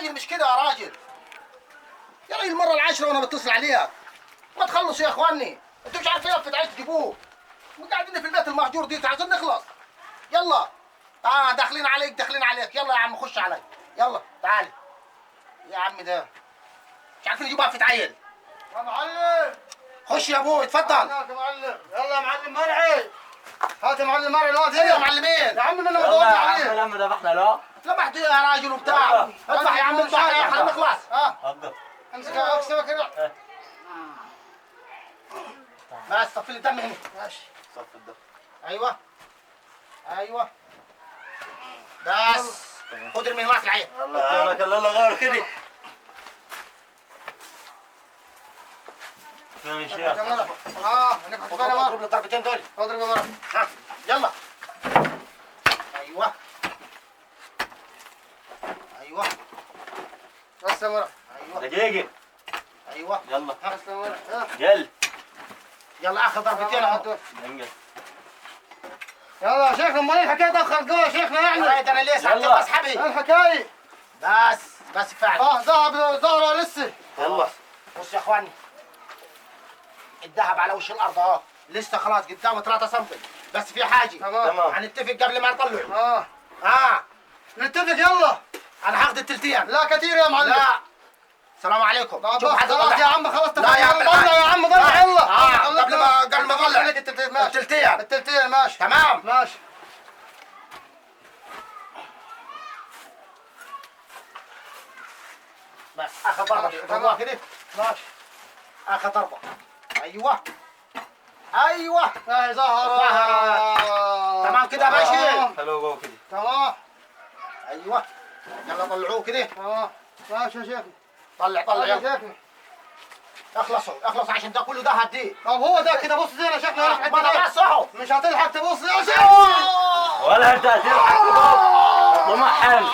راجل مش كده يا راجل. يا راجل المره العاشره وانا بتصل عليك. ما تخلصوا يا اخواني، انتوا مش عارفين لفه عيش تجيبوه. قاعدين في البيت المهجور دي عايزين نخلص. يلا داخلين عليك داخلين عليك. يلا يا عم خش علي. يلا تعالي يا عم. ده مش عارفين يجيبوا لفه عيل. يا معلم خش يا ابوي اتفضل. يا معلم. يلا يا معلم مرعي. هات يا معلم مرعي الواد. ايه يا معلمين يا عم انا يلا بدور يا عليه. عم لما ذبحنا له. لمحت يا راجل وبتاع. اذبح يا عم اذبح يا اخي نخلص. اتفضل. امسك كده. بس صفي لي الدم هنا. ماشي. صف الدم. ايوه ايوه بس. خد ارمي هناك العين. الله يكرمك الله غير كده. يا شيخ. انا كنت فاهم. اضرب الضربتين دول. اضرب يا مرعي. ها يلا. ايوه ايوه بس يا مرعي. ايوه دقيقة. ايوه يلا. بس يا مرعي. يلا. يلا اخر ضربتين اهو. انقل. يلا يا شيخنا امال ايه الحكايه تاخر جوه يا شيخنا يا يعني؟ راجل انا ليه سحبت يلا. اسحبي. ايه الحكايه؟ بس كفايه. ذهب ظهره لسه. يلا. بص يا اخواني، الذهب على وش الارض اهو. لسه خلاص قدامه 3 سم. بس في حاجه تمام. هنتفق قبل ما نطلعه. نتفق يلا. انا هاخد التلتين. لا كتير يا معلم. لا السلام عليكم. لا شوف بس حد خلاص طلع. يا عم خلاص لا يا عم طلع يا عم طلع يلا. قبل ما اطلع عليك التلتين ماشي. التلتين. التلتين ماشي. تمام ماشي. بس اخر ضربه. ضربه كده. ماشي. اخر ضربه. ايوه ايوه ظهر. تمام كده ماشي. حلو جو كده. تمام. ايوه يلا طلعوه كده. تمام. ماشي يا شيخنا. طلع يا يلا. شيخنا. اخلصوا عشان ده كله ذهب دي. طب هو ده كده بص زين يا شيخنا. بلا بس اهو. مش هتلحق تبص يا شيخ. ولا انت هتلحق. طمع حالك.